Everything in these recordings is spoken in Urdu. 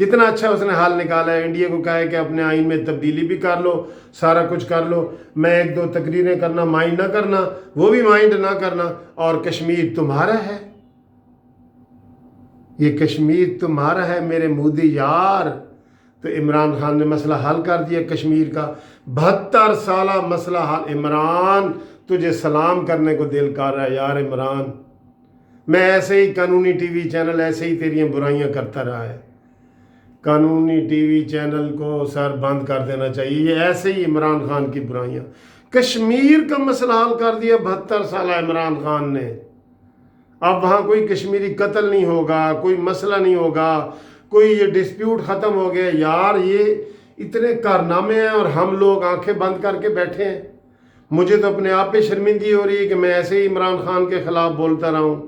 کتنا اچھا اس نے حل نکالا ہے. انڈیا کو کہا ہے کہ اپنے آئین میں تبدیلی بھی کر لو، سارا کچھ کر لو، میں ایک دو تقریریں کرنا مائنڈ نہ کرنا، وہ بھی مائنڈ نہ کرنا، اور کشمیر تمہارا ہے. یہ کشمیر تمہارا ہے میرے مودی یار. تو عمران خان نے مسئلہ حل کر دیا کشمیر کا، 72 سالہ مسئلہ حل. عمران تجھے سلام کرنے کو دل کر رہا ہے یار عمران. میں ایسے ہی قانونی ٹی وی چینل ایسے ہی تیریاں برائیاں کرتا رہا ہے. قانونی ٹی وی چینل کو سر بند کر دینا چاہیے. یہ ایسے ہی عمران خان کی برائیاں. کشمیر کا مسئلہ حل کر دیا 72 سالہ عمران خان نے. اب وہاں کوئی کشمیری قتل نہیں ہوگا، کوئی مسئلہ نہیں ہوگا، کوئی یہ ڈسپیوٹ ختم ہو گیا. یار یہ اتنے کارنامے ہیں اور ہم لوگ آنکھیں بند کر کے بیٹھے ہیں. مجھے تو اپنے آپ پہ شرمندگی ہو رہی ہے کہ میں ایسے ہی عمران خان کے خلاف بولتا رہا ہوں.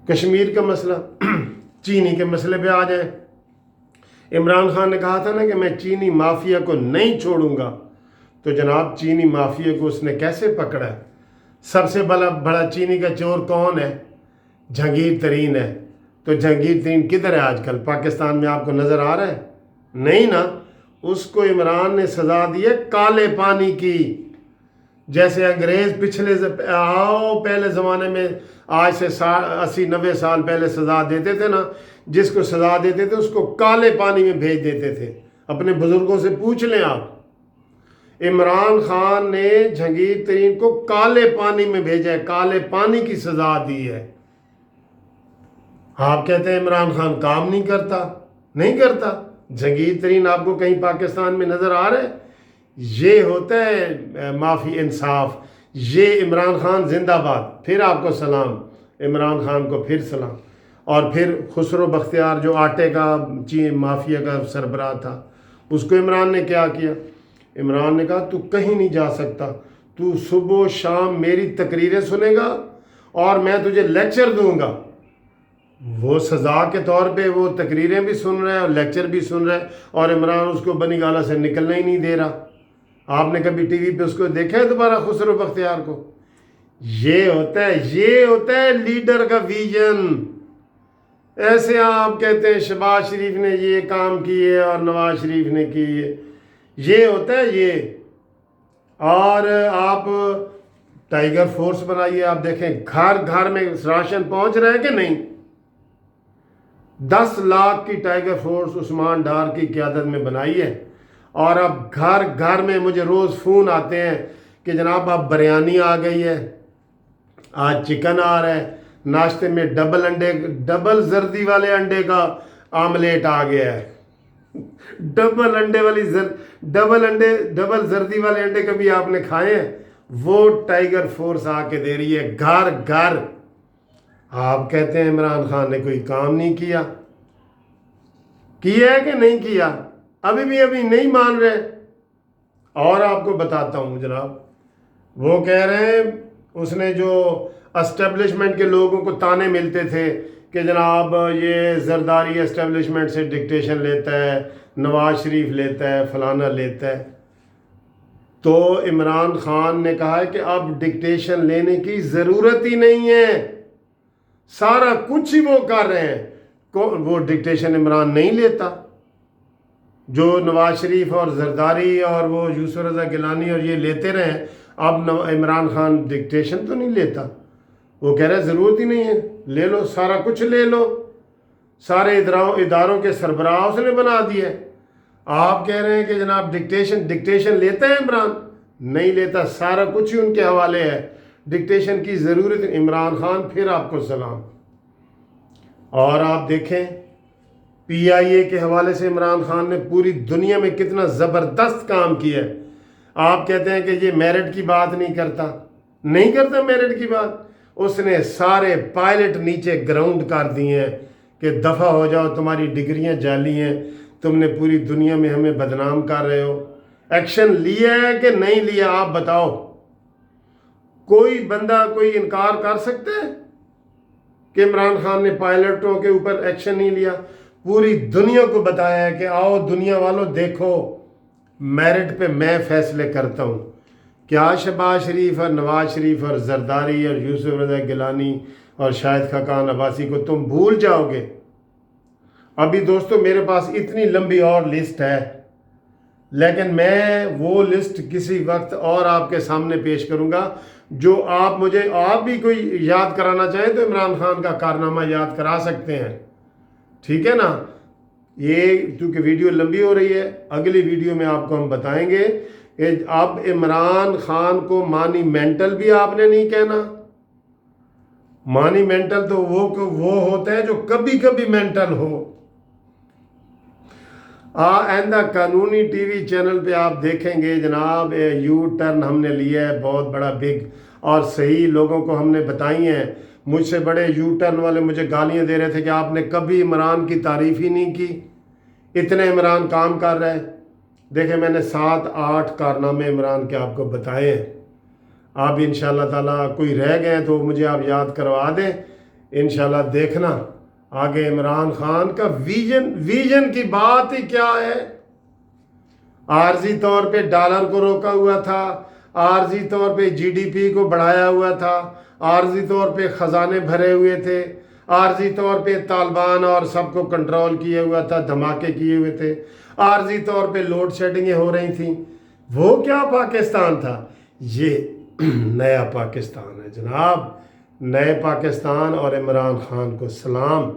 کشمیر کا مسئلہ، چینی کے مسئلے پہ آ جائیں. عمران خان نے کہا تھا نا کہ میں چینی مافیا کو نہیں چھوڑوں گا. تو جناب چینی مافیا کو اس نے کیسے پکڑا ہے؟ سب سے بڑا چینی کا چور کون ہے؟ جہانگیر ترین ہے. تو جہانگیر ترین کدھر ہے آج کل؟ پاکستان میں آپ کو نظر آ رہا ہے؟ نہیں نا. اس کو عمران نے سزا دی ہے کالے پانی کی. جیسے انگریز پہلے زمانے میں آج سے 80-90 سال پہلے سزا دیتے تھے نا، جس کو سزا دیتے تھے اس کو کالے پانی میں بھیج دیتے تھے. اپنے بزرگوں سے پوچھ لیں آپ. عمران خان نے جہانگیر ترین کو کالے پانی میں بھیجا ہے، کالے پانی کی سزا دی ہے. آپ کہتے ہیں عمران خان کام نہیں کرتا. نہیں کرتا. جہانگیر ترین آپ کو کہیں پاکستان میں نظر آ رہا ہے؟ یہ ہوتا ہے معافی انصاف. یہ عمران خان زندہ باد. پھر آپ کو سلام، عمران خان کو پھر سلام. اور پھر خسرو بختیار جو آٹے کا مافیا کا سربراہ تھا، اس کو عمران نے کیا کیا؟ عمران نے کہا تو کہیں نہیں جا سکتا، تو صبح و شام میری تقریریں سنے گا اور میں تجھے لیکچر دوں گا. وہ سزا کے طور پہ وہ تقریریں بھی سن رہے ہیں اور لیکچر بھی سن رہے ہیں، اور عمران اس کو بنی گالہ سے نکلنا ہی نہیں دے رہا. آپ نے کبھی ٹی وی پہ اس کو دیکھا ہے دوبارہ خسرو بختیار کو؟ یہ ہوتا ہے لیڈر کا ویژن. ایسے آپ کہتے ہیں شہباز شریف نے یہ کام کیے اور نواز شریف نے کیے. یہ ہوتا ہے یہ. اور آپ ٹائیگر فورس بنائیے. آپ دیکھیں گھر گھر میں راشن پہنچ رہا ہے کہ نہیں. 10 لاکھ کی ٹائیگر فورس عثمان ڈار کی قیادت میں بنائی ہے. اور اب گھر گھر میں مجھے روز فون آتے ہیں کہ جناب اب بریانی آ گئی ہے، آج چکن آ رہا ہے، ناشتے میں ڈبل زردی والے انڈے کا آملیٹ آ گیا ہے. ڈبل زردی والے انڈے کبھی آپ نے کھائے ہیں؟ وہ ٹائیگر فورس آ کے دے رہی ہے گھر گھر. آپ کہتے ہیں عمران خان نے کوئی کام نہیں کیا ہے کہ نہیں کیا؟ ابھی نہیں مان رہے. اور آپ کو بتاتا ہوں جناب، وہ کہہ رہے ہیں اس نے جو اسٹیبلشمنٹ کے لوگوں کو تانے ملتے تھے کہ جناب یہ زرداری اسٹیبلشمنٹ سے ڈکٹیشن لیتا ہے، نواز شریف لیتا ہے، فلانا لیتا ہے. تو عمران خان نے کہا ہے کہ اب ڈکٹیشن لینے کی ضرورت ہی نہیں ہے، سارا کچھ ہی وہ کر رہے ہیں. وہ ڈکٹیشن عمران نہیں لیتا. جو نواز شریف اور زرداری اور وہ یوسف رضا گیلانی اور یہ لیتے رہے، اب عمران خان ڈکٹیشن تو نہیں لیتا. وہ کہہ رہے ضرورت ہی نہیں ہے، لے لو سارا کچھ لے لو. سارے اداروں کے سربراہ اس نے بنا دیے. آپ کہہ رہے ہیں کہ جناب ڈکٹیشن لیتا ہے عمران؟ نہیں لیتا، سارا کچھ ہی ان کے حوالے ہے. ڈکٹیشن کی ضرورت. عمران خان پھر آپ کو سلام. اور آپ دیکھیں پی آئی اے کے حوالے سے عمران خان نے پوری دنیا میں کتنا زبردست کام کیا ہے. آپ کہتے ہیں کہ یہ میرٹ کی بات نہیں کرتا میرٹ کی بات. اس نے سارے پائلٹ نیچے گراؤنڈ کر دیے ہیں کہ دفع ہو جاؤ، تمہاری ڈگریاں جعلی ہیں، تم نے پوری دنیا میں ہمیں بدنام کر رہے ہو. ایکشن لیا ہے کہ نہیں لیا آپ بتاؤ. کوئی بندہ کوئی انکار کر سکتا ہے کہ عمران خان نے پائلٹوں کے اوپر ایکشن نہیں لیا؟ پوری دنیا کو بتایا ہے کہ آؤ دنیا والوں دیکھو، میرٹ پہ میں فیصلے کرتا ہوں. کیا شہباز شریف اور نواز شریف اور زرداری اور یوسف رضا گیلانی اور شاہد خاقان عباسی کو تم بھول جاؤ گے؟ ابھی دوستو میرے پاس اتنی لمبی اور لسٹ ہے، لیکن میں وہ لسٹ کسی وقت اور آپ کے سامنے پیش کروں گا۔ جو آپ بھی کوئی یاد کرانا چاہیں تو عمران خان کا کارنامہ یاد کرا سکتے ہیں، ٹھیک ہے نا۔ یہ چونکہ ویڈیو لمبی ہو رہی ہے، اگلی ویڈیو میں آپ کو ہم بتائیں گے۔ اب عمران خان کو مانی مینٹل بھی آپ نے نہیں کہنا۔ مانی مینٹل تو وہ ہوتا ہے جو کبھی کبھی مینٹل ہو۔ آئندہ قانونی ٹی وی چینل پہ آپ دیکھیں گے جناب، یو ٹرن ہم نے لیا ہے بہت بڑا بگ، اور صحیح لوگوں کو ہم نے بتائی ہیں۔ مجھ سے بڑے یو ٹرن والے مجھے گالیاں دے رہے تھے کہ آپ نے کبھی عمران کی تعریف ہی نہیں کی، اتنے عمران کام کر رہے ہیں۔ دیکھیں میں نے 7-8 کارنامے عمران کے آپ کو بتائے ہیں۔ آپ انشاءاللہ تعالیٰ کوئی رہ گئے تو مجھے آپ یاد کروا دیں، انشاءاللہ دیکھنا آگے عمران خان کا ویژن کی بات ہی کیا ہے۔ عارضی طور پہ ڈالر کو روکا ہوا تھا، عارضی طور پہ جی ڈی پی کو بڑھایا ہوا تھا، عارضی طور پہ خزانے بھرے ہوئے تھے، عارضی طور پہ طالبان اور سب کو کنٹرول کیے ہوا تھا، دھماکے کیے ہوئے تھے، عارضی طور پہ لوڈ شیڈنگیں ہو رہی تھیں۔ وہ کیا پاکستان تھا؟ یہ نیا پاکستان ہے جناب، نئے پاکستان، اور عمران خان کو سلام۔